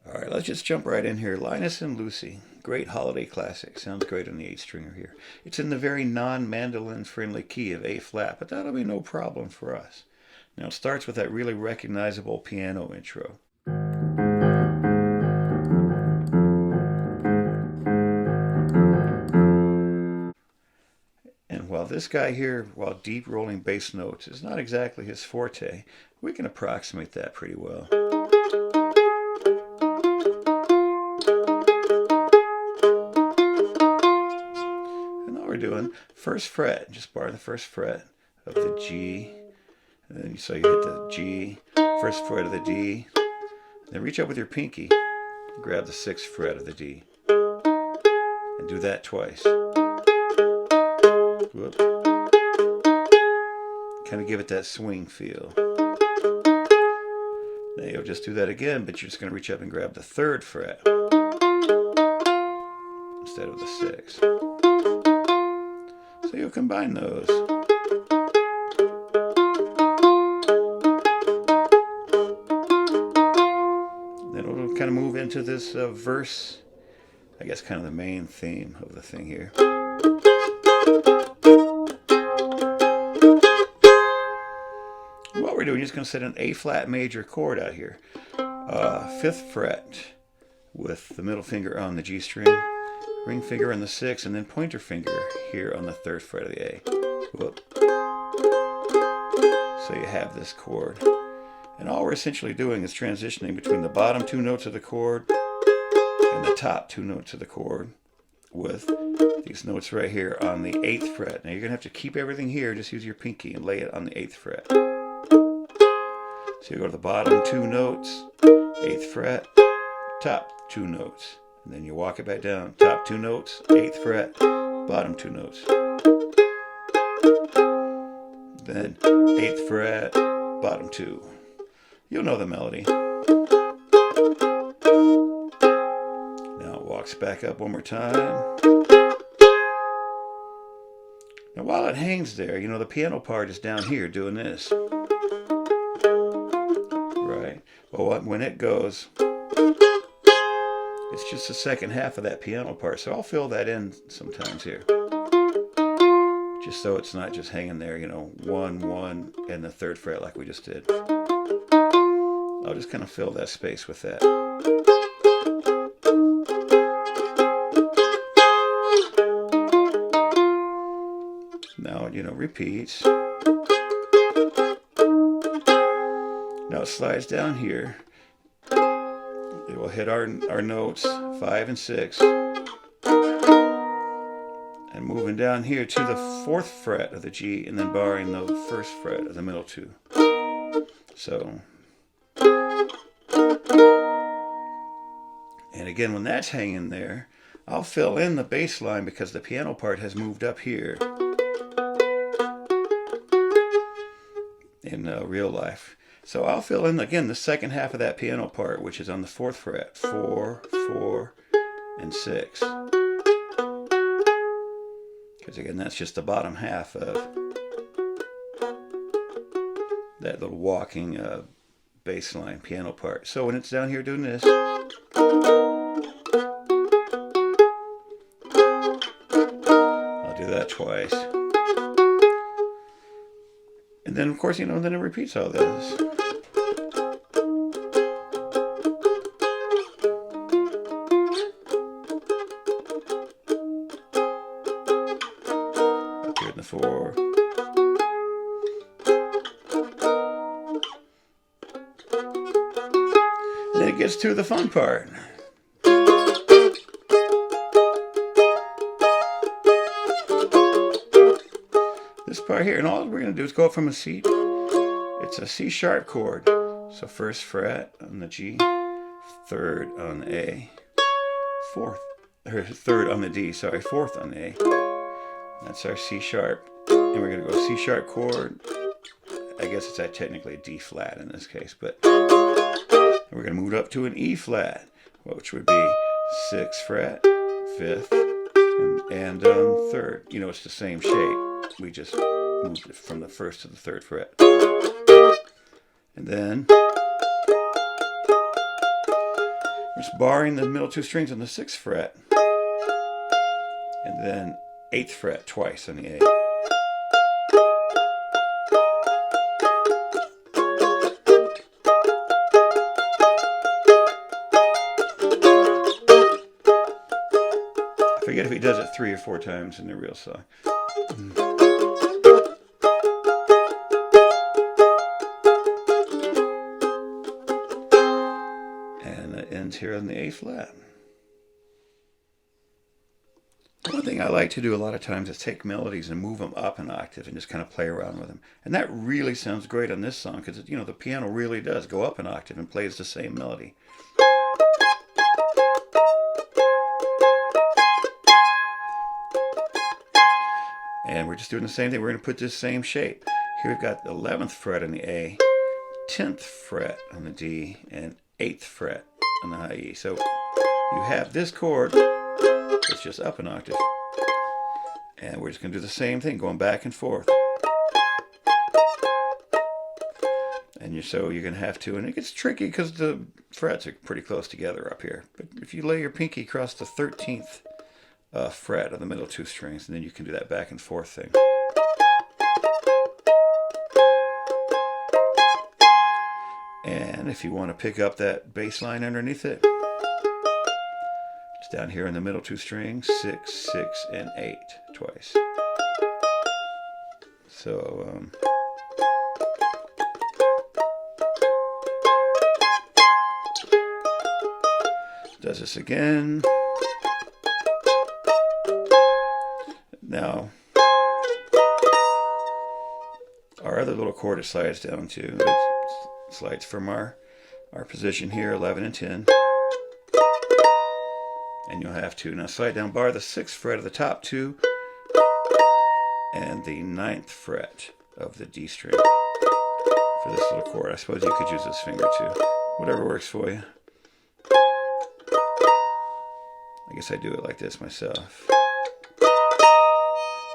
All right, let's just jump right in here. Linus and Lucy, great holiday classic. Sounds great on the 8-stringer here. It's in the very non-mandolin friendly key of A flat, but that'll be no problem for us. Now it starts with that really recognizable piano intro. And while this guy here, while deep rolling bass notes is not exactly his forte, we can approximate that pretty well. We're doing first fret, just bar the first fret of the G, and then so you hit the G, first fret of the D, then reach up with your pinky, grab the 6th fret of the D, and do that twice. Whoop. Kind of give it that swing feel. Now you'll just do that again, but you're just going to reach up and grab the 3rd fret instead of the 6th. So you'll combine those. Then we'll kind of move into this verse, I guess kind of the main theme of the thing here. What we're doing is just going to set an A flat major chord out here. 5th fret with the middle finger on the G string. Ring finger on the 6th, and then pointer finger here on the 3rd fret of the A. Whoop. So you have this chord. And all we're essentially doing is transitioning between the bottom 2 notes of the chord and the top 2 notes of the chord with these notes right here on the 8th fret. Now you're going to have to keep everything here, just use your pinky and lay it on the 8th fret. So you go to the bottom 2 notes, 8th fret, top 2 notes. And then you walk it back down. Top 2 notes, 8th fret, bottom 2 notes. Then 8th fret, bottom 2. You'll know the melody. Now it walks back up one more time. Now while it hangs there, you know, the piano part is down here doing this. Right? Well, when it goes, it's just the second half of that piano part, so I'll fill that in sometimes here. Just so it's not just hanging there, you know, 1, 1, and the 3rd fret like we just did. I'll just kind of fill that space with that. Now, you know, repeats. Now it slides down here. It will hit our notes 5 and 6, and moving down here to the 4th fret of the G, and then barring the 1st fret of the middle 2. So, and again, when that's hanging there, I'll fill in the bass line because the piano part has moved up here in real life. So I'll fill in, again, the second half of that piano part, which is on the 4th fret. 4, 4, and 6. Because, again, that's just the bottom half of that little walking bass line piano part. So when it's down here doing this, I'll do that twice. And then, of course, you know, then it repeats all this. Up here in the 4. And then it gets to the fun part. This part here, and all we're going to do is go up from a C. It's a C sharp chord. So 1st fret on the G, 3rd on the A, 4th, or 3rd on the D, sorry, 4th on the A. That's our C sharp. And we're going to go C sharp chord. I guess it's technically a D flat in this case, but we're going to move it up to an E flat, which would be 6th fret, 5th, and 3rd. You know, it's the same shape. We just moved it from the 1st to the 3rd fret. And then we're Just barring the middle two strings on the 6th fret, and then 8th fret twice on the A. I forget if he does it 3 or 4 times in the real song. And it ends here on the A flat. One thing I like to do a lot of times is take melodies and move them up an octave and just kind of play around with them. And that really sounds great on this song because, you know, the piano really does go up an octave and plays the same melody. And we're just doing the same thing. We're going to put this same shape. Here we've got the 11th fret on the A, 10th fret on the D, and 8th fret on the high E. So you have this chord, it's just up an octave. And we're just going to do the same thing, going back and forth. And so you're going to have to, and it gets tricky because the frets are pretty close together up here. But if you lay your pinky across the 13th fret of the middle two strings, and then you can do that back and forth thing. And if you want to pick up that bass line underneath it, it's down here in the middle two strings, 6, 6, and 8 twice. So does this again. Now, our other little chord it slides down to. It slides from our position here, 11 and 10. And you'll have to now slide down, bar the 6th fret of the top two and the 9th fret of the D string for this little chord. I suppose you could use this finger too. Whatever works for you. I guess I do it like this myself.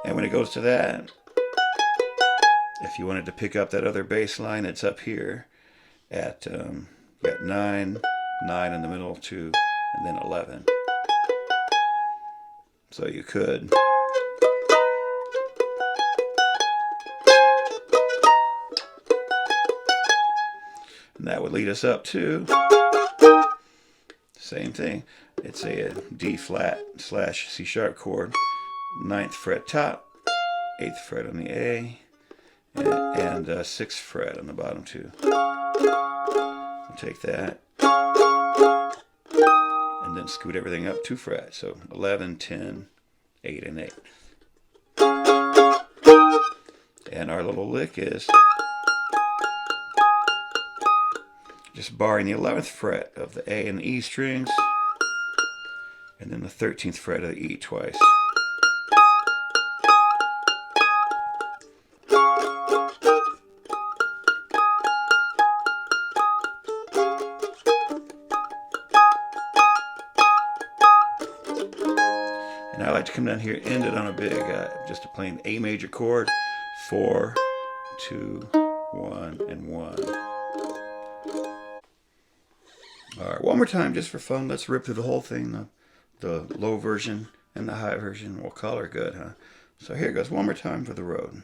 And when it goes to that, if you wanted to pick up that other bass line, it's up here at you got 9, 9 in the middle, 2, and then 11. So you could. And that would lead us up to same thing. It's a D flat / C sharp chord, 9th fret top, 8th fret on the A, and 6th fret on the bottom two. We'll take that and then scoot everything up 2 frets. So 11, 10, 8, and 8. And our little lick is just barring the 11th fret of the A and the E strings, and then the 13th fret of the E twice. And I like to come down here, end it on a big, just a plain A major chord, 4, 2, 1, and 1. All right, one more time just for fun. Let's rip through the whole thing, the low version and the high version. We'll call her good, huh? So here goes one more time for the road.